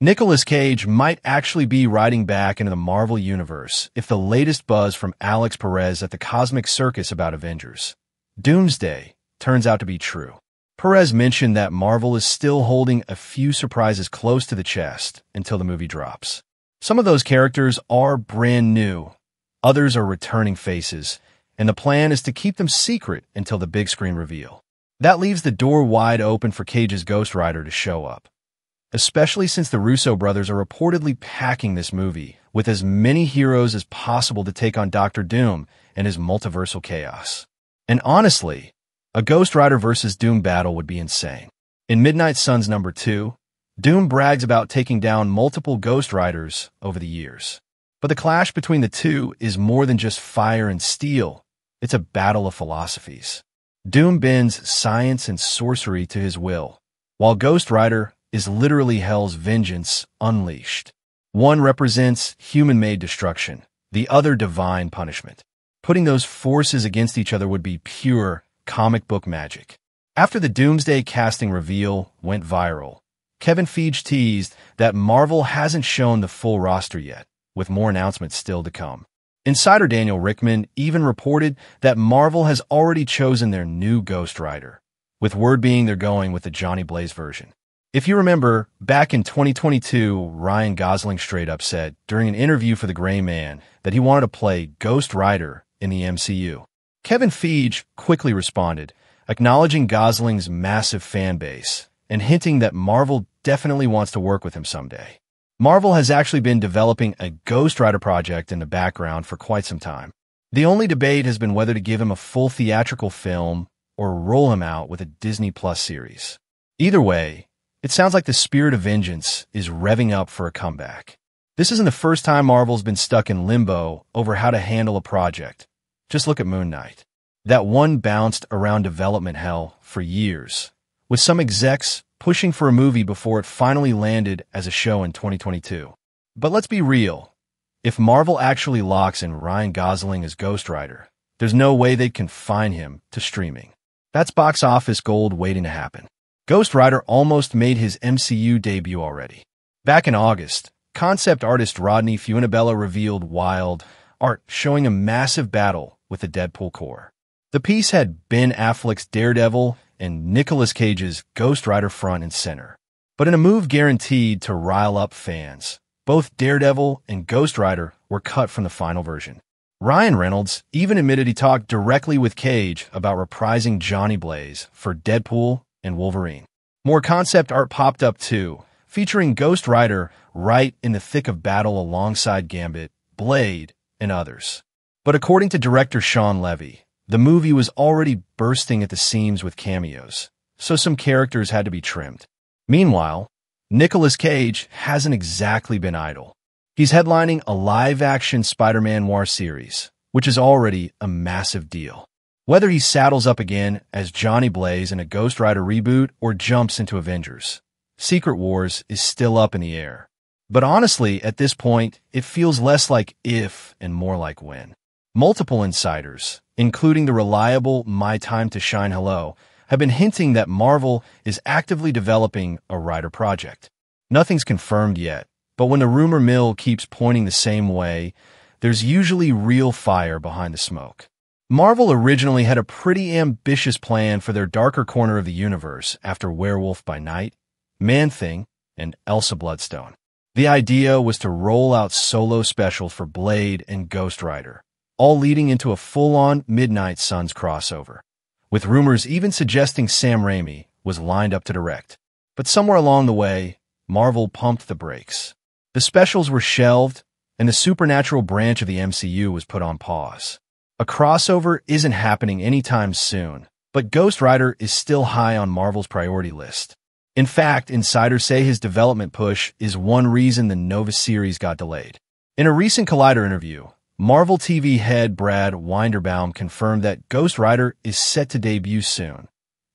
Nicolas Cage might actually be riding back into the Marvel Universe if the latest buzz from Alex Perez at the Cosmic Circus about Avengers Doomsday turns out to be true. Perez mentioned that Marvel is still holding a few surprises close to the chest until the movie drops. Some of those characters are brand new, others are returning faces, and the plan is to keep them secret until the big screen reveal. That leaves the door wide open for Cage's Ghost Rider to show up, especially since the Russo brothers are reportedly packing this movie with as many heroes as possible to take on Doctor Doom and his multiversal chaos. And honestly, a Ghost Rider versus Doom battle would be insane. In Midnight Suns #2, Doom brags about taking down multiple Ghost Riders over the years. But the clash between the two is more than just fire and steel. It's a battle of philosophies. Doom bends science and sorcery to his will, while Ghost Rider is literally hell's vengeance unleashed. One represents human-made destruction, the other divine punishment. Putting those forces against each other would be pure comic book magic. After the Doomsday casting reveal went viral, Kevin Feige teased that Marvel hasn't shown the full roster yet, with more announcements still to come. Insider Daniel Rickman even reported that Marvel has already chosen their new Ghost Rider, with word being they're going with the Johnny Blaze version. If you remember, back in 2022, Ryan Gosling straight up said during an interview for The Gray Man that he wanted to play Ghost Rider in the MCU. Kevin Feige quickly responded, acknowledging Gosling's massive fan base and hinting that Marvel definitely wants to work with him someday. Marvel has actually been developing a Ghost Rider project in the background for quite some time. The only debate has been whether to give him a full theatrical film or roll him out with a Disney Plus series. Either way, it sounds like the spirit of vengeance is revving up for a comeback. This isn't the first time Marvel's been stuck in limbo over how to handle a project. Just look at Moon Knight. That one bounced around development hell for years, with some execs pushing for a movie before it finally landed as a show in 2022. But let's be real. If Marvel actually locks in Ryan Gosling as Ghost Rider, there's no way they'd confine him to streaming. That's box office gold waiting to happen. Ghost Rider almost made his MCU debut already. Back in August, concept artist Rodney Fuenabella revealed wild art showing a massive battle with the Deadpool core. The piece had Ben Affleck's Daredevil and Nicolas Cage's Ghost Rider front and center. But in a move guaranteed to rile up fans, both Daredevil and Ghost Rider were cut from the final version. Ryan Reynolds even admitted he talked directly with Cage about reprising Johnny Blaze for Deadpool and Wolverine. More concept art popped up too, featuring Ghost Rider right in the thick of battle alongside Gambit, Blade, and others. But according to director Sean Levy, the movie was already bursting at the seams with cameos, so some characters had to be trimmed. Meanwhile, Nicolas Cage hasn't exactly been idle. He's headlining a live-action Spider-Man noir series, which is already a massive deal. Whether he saddles up again as Johnny Blaze in a Ghost Rider reboot or jumps into Avengers, Secret Wars is still up in the air. But honestly, at this point, it feels less like if and more like when. Multiple insiders, including the reliable My Time to Shine Hello, have been hinting that Marvel is actively developing a Rider project. Nothing's confirmed yet, but when the rumor mill keeps pointing the same way, there's usually real fire behind the smoke. Marvel originally had a pretty ambitious plan for their darker corner of the universe after Werewolf by Night, Man-Thing, and Elsa Bloodstone. The idea was to roll out solo specials for Blade and Ghost Rider, all leading into a full-on Midnight Suns crossover, with rumors even suggesting Sam Raimi was lined up to direct. But somewhere along the way, Marvel pumped the brakes. The specials were shelved, and the supernatural branch of the MCU was put on pause. A crossover isn't happening anytime soon, but Ghost Rider is still high on Marvel's priority list. In fact, insiders say his development push is one reason the Nova series got delayed. In a recent Collider interview, Marvel TV head Brad Winderbaum confirmed that Ghost Rider is set to debut soon,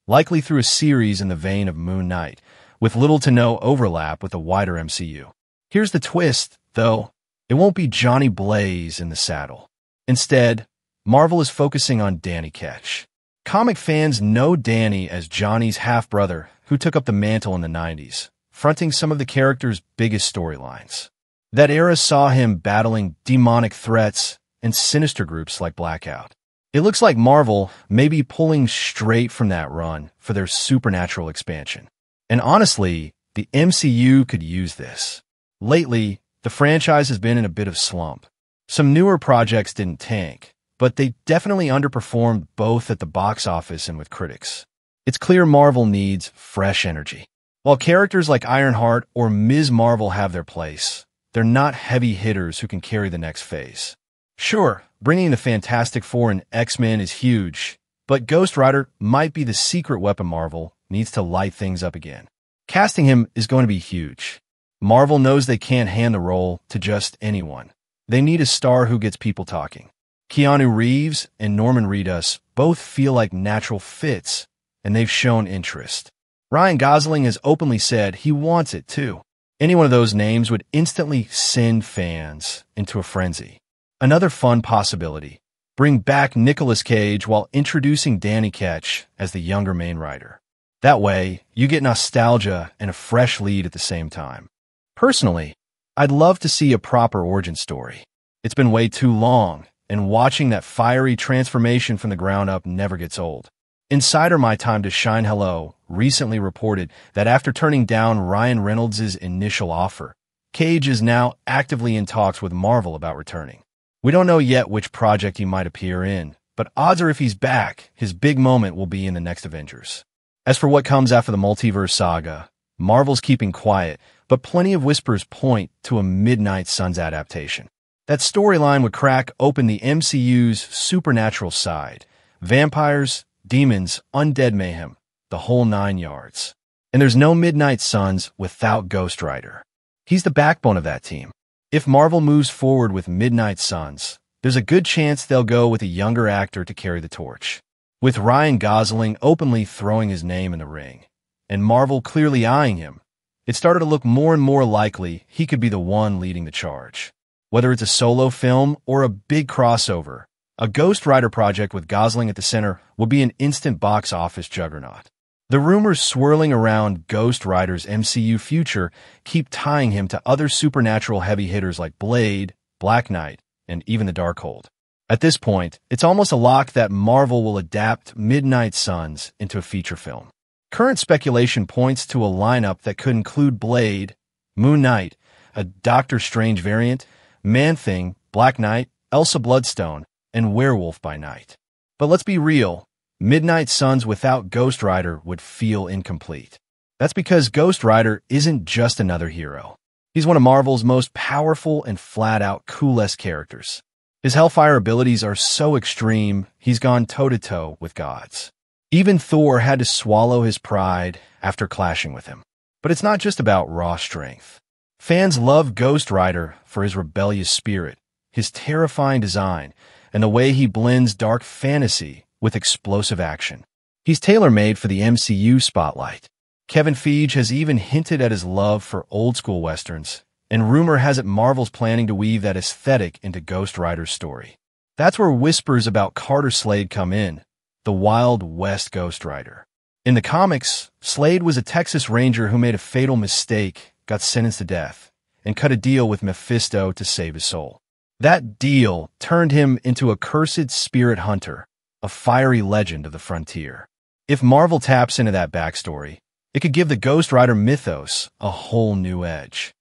likely through a series in the vein of Moon Knight, with little to no overlap with the wider MCU. Here's the twist, though. It won't be Johnny Blaze in the saddle. Instead, Marvel is focusing on Danny Ketch. Comic fans know Danny as Johnny's half-brother who took up the mantle in the 90s, fronting some of the character's biggest storylines. That era saw him battling demonic threats and sinister groups like Blackout. It looks like Marvel may be pulling straight from that run for their supernatural expansion. And honestly, the MCU could use this. Lately, the franchise has been in a bit of slump. Some newer projects didn't tank, but they definitely underperformed both at the box office and with critics. It's clear Marvel needs fresh energy. While characters like Ironheart or Ms. Marvel have their place, they're not heavy hitters who can carry the next phase. Sure, bringing the Fantastic Four and X-Men is huge, but Ghost Rider might be the secret weapon Marvel needs to light things up again. Casting him is going to be huge. Marvel knows they can't hand the role to just anyone. They need a star who gets people talking. Keanu Reeves and Norman Reedus both feel like natural fits, and they've shown interest. Ryan Gosling has openly said he wants it too. Any one of those names would instantly send fans into a frenzy. Another fun possibility: bring back Nicolas Cage while introducing Danny Ketch as the younger main writer. That way, you get nostalgia and a fresh lead at the same time. Personally, I'd love to see a proper origin story. It's been way too long, and watching that fiery transformation from the ground up never gets old. Insider My Time to Shine Hello recently reported that after turning down Ryan Reynolds' initial offer, Cage is now actively in talks with Marvel about returning. We don't know yet which project he might appear in, but odds are if he's back, his big moment will be in the next Avengers. As for what comes after the multiverse saga, Marvel's keeping quiet, but plenty of whispers point to a Midnight Suns adaptation. That storyline would crack open the MCU's supernatural side. Vampires, demons, undead mayhem, the whole 9 yards. And there's no Midnight Suns without Ghost Rider. He's the backbone of that team. If Marvel moves forward with Midnight Suns, there's a good chance they'll go with a younger actor to carry the torch. With Ryan Gosling openly throwing his name in the ring, and Marvel clearly eyeing him, it started to look more and more likely he could be the one leading the charge. Whether it's a solo film or a big crossover, a Ghost Rider project with Gosling at the center would be an instant box office juggernaut. The rumors swirling around Ghost Rider's MCU future keep tying him to other supernatural heavy hitters like Blade, Black Knight, and even the Darkhold. At this point, it's almost a lock that Marvel will adapt Midnight Suns into a feature film. Current speculation points to a lineup that could include Blade, Moon Knight, a Doctor Strange variant, Man-Thing, Black Knight, Elsa Bloodstone, and Werewolf by Night. But let's be real, Midnight Suns without Ghost Rider would feel incomplete. That's because Ghost Rider isn't just another hero. He's one of Marvel's most powerful and flat-out coolest characters. His Hellfire abilities are so extreme, he's gone toe-to-toe with gods. Even Thor had to swallow his pride after clashing with him. But it's not just about raw strength. Fans love Ghost Rider for his rebellious spirit, his terrifying design, and the way he blends dark fantasy with explosive action. He's tailor-made for the MCU spotlight. Kevin Feige has even hinted at his love for old-school westerns, and rumor has it Marvel's planning to weave that aesthetic into Ghost Rider's story. That's where whispers about Carter Slade come in, the Wild West Ghost Rider. In the comics, Slade was a Texas Ranger who made a fatal mistake, got sentenced to death, and cut a deal with Mephisto to save his soul. That deal turned him into a cursed spirit hunter, a fiery legend of the frontier. If Marvel taps into that backstory, it could give the Ghost Rider mythos a whole new edge.